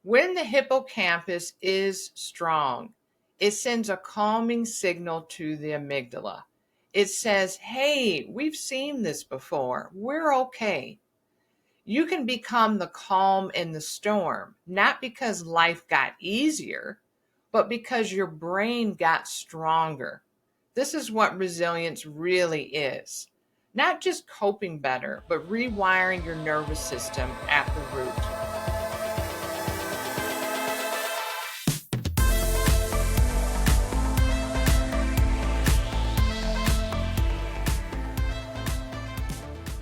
When the hippocampus is strong, it sends a calming signal to the amygdala. It says, hey, we've seen this before. We're okay. You can become the calm in the storm, not because life got easier, but because your brain got stronger. This is what resilience really is. Not just coping better, but rewiring your nervous system at the root.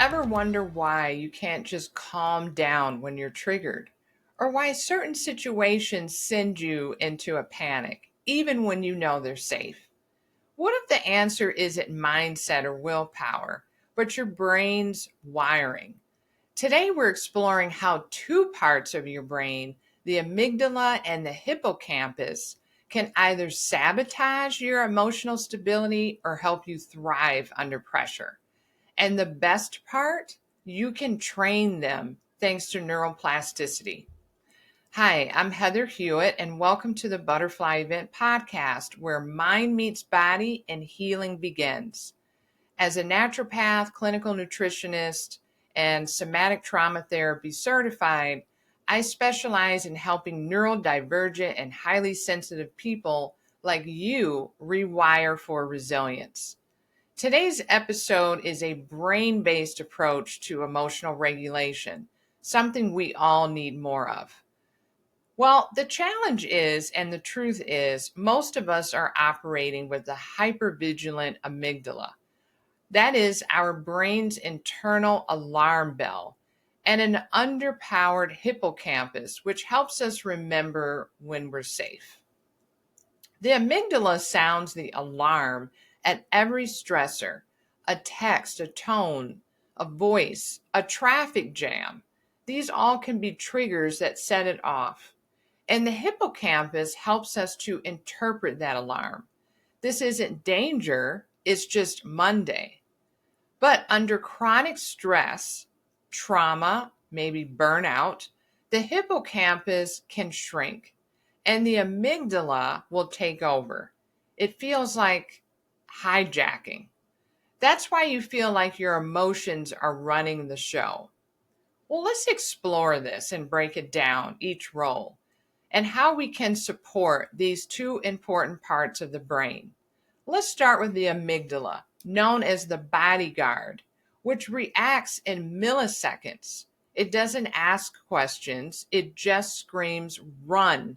Ever wonder why you can't just calm down when you're triggered? Or why certain situations send you into a panic, even when you know they're safe? What if the answer isn't mindset or willpower, but your brain's wiring? Today, we're exploring how two parts of your brain, the amygdala and the hippocampus, can either sabotage your emotional stability or help you thrive under pressure. And the best part, you can train them thanks to neuroplasticity. Hi, I'm Heather Hewitt, and welcome to the Butterfly Event Podcast, where mind meets body and healing begins. As a naturopath, clinical nutritionist, and somatic trauma therapy certified, I specialize in helping neurodivergent and highly sensitive people like you rewire for resilience. Today's episode is a brain-based approach to emotional regulation, something we all need more of. Well, the challenge is, and the truth is, most of us are operating with the hypervigilant amygdala. That is our brain's internal alarm bell, and an underpowered hippocampus, which helps us remember when we're safe. The amygdala sounds the alarm at every stressor, a text, a tone, a voice, a traffic jam. These all can be triggers that set it off. And the hippocampus helps us to interpret that alarm. This isn't danger, it's just Monday. But under chronic stress, trauma, maybe burnout, the hippocampus can shrink and the amygdala will take over. It feels like hijacking. That's why you feel like your emotions are running the show. Well, let's explore this and break it down, each role, and how we can support these two important parts of the brain. Let's start with the amygdala, known as the bodyguard, which reacts in milliseconds. It doesn't ask questions, it just screams, run.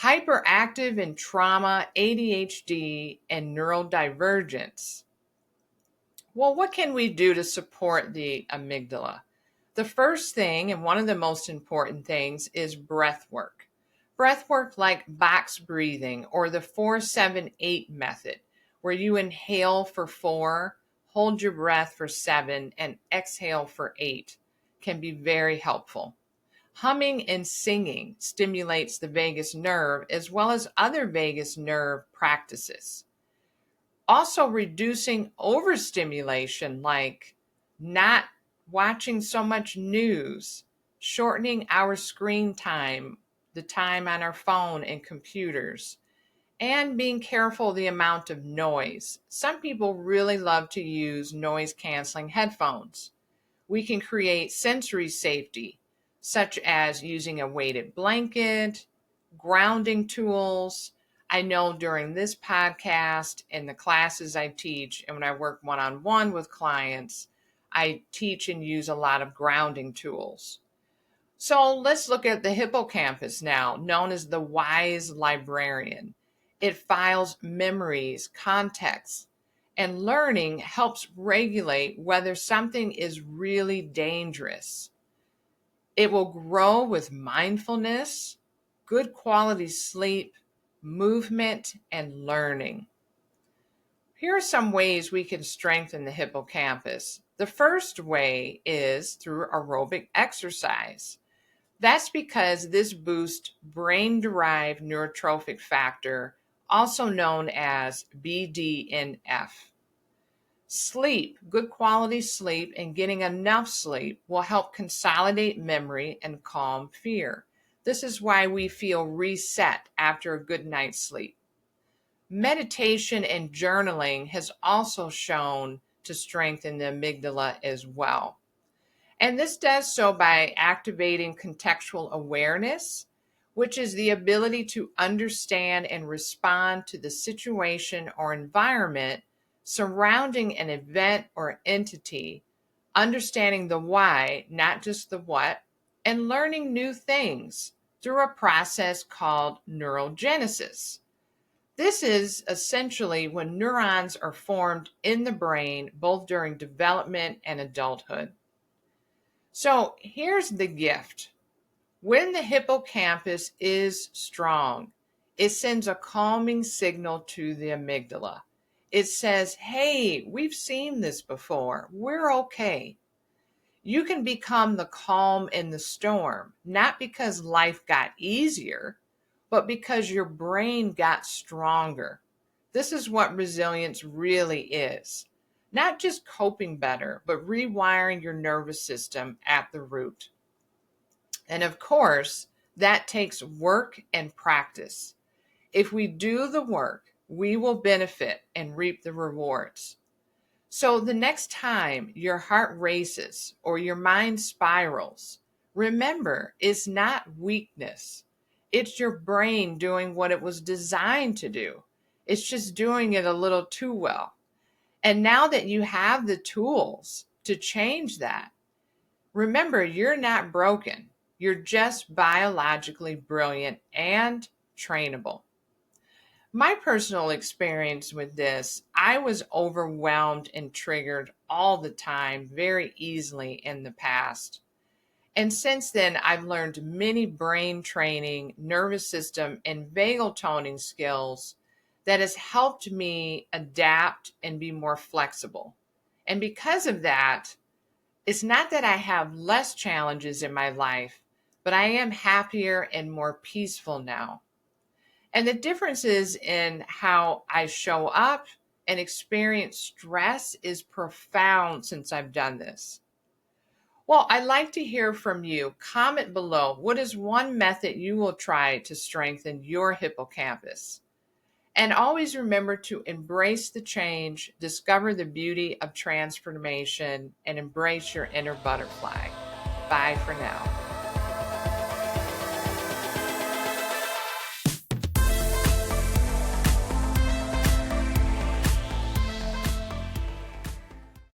Hyperactive in trauma, ADHD, and neurodivergence. Well, what can we do to support the amygdala? The first thing, and one of the most important things, is breath work. Breath work like box breathing or the 4-7-8 method, where you inhale for 4, hold your breath for 7, and exhale for 8, can be very helpful. Humming and singing stimulates the vagus nerve as well as other vagus nerve practices. Also, reducing overstimulation, like not watching so much news, shortening our screen time, the time on our phone and computers, and being careful the amount of noise. Some people really love to use noise canceling headphones. We can create sensory safety, such as using a weighted blanket, grounding tools. I know during this podcast and the classes I teach, and when I work one-on-one with clients, I teach and use a lot of grounding tools. So let's look at the hippocampus now, known as the wise librarian. It files memories, contexts, and learning helps regulate whether something is really dangerous. It will grow with mindfulness, good quality sleep, movement, and learning. Here are some ways we can strengthen the hippocampus. The first way is through aerobic exercise. That's because this boosts brain-derived neurotrophic factor, also known as BDNF. Sleep, good quality sleep, and getting enough sleep will help consolidate memory and calm fear. This is why we feel reset after a good night's sleep. Meditation and journaling has also shown to strengthen the amygdala as well. And this does so by activating contextual awareness, which is the ability to understand and respond to the situation or environment surrounding an event or entity, understanding the why, not just the what, and learning new things through a process called neurogenesis. This is essentially when neurons are formed in the brain, both during development and adulthood. So here's the gift. When the hippocampus is strong, it sends a calming signal to the amygdala. It says, hey, we've seen this before. We're okay. You can become the calm in the storm, not because life got easier, but because your brain got stronger. This is what resilience really is. Not just coping better, but rewiring your nervous system at the root. And of course, that takes work and practice. If we do the work, we will benefit and reap the rewards. So the next time your heart races or your mind spirals, remember, it's not weakness. It's your brain doing what it was designed to do. It's just doing it a little too well. And now that you have the tools to change that, remember, you're not broken. You're just biologically brilliant and trainable. My personal experience with this, I was overwhelmed and triggered all the time, very easily in the past. And since then, I've learned many brain training, nervous system, and vagal toning skills that has helped me adapt and be more flexible. And because of that, it's not that I have less challenges in my life, but I am happier and more peaceful now. And the differences in how I show up and experience stress is profound since I've done this. Well, I'd like to hear from you. Comment below. What is one method you will try to strengthen your hippocampus? And always remember to embrace the change, discover the beauty of transformation, and embrace your inner butterfly. Bye for now.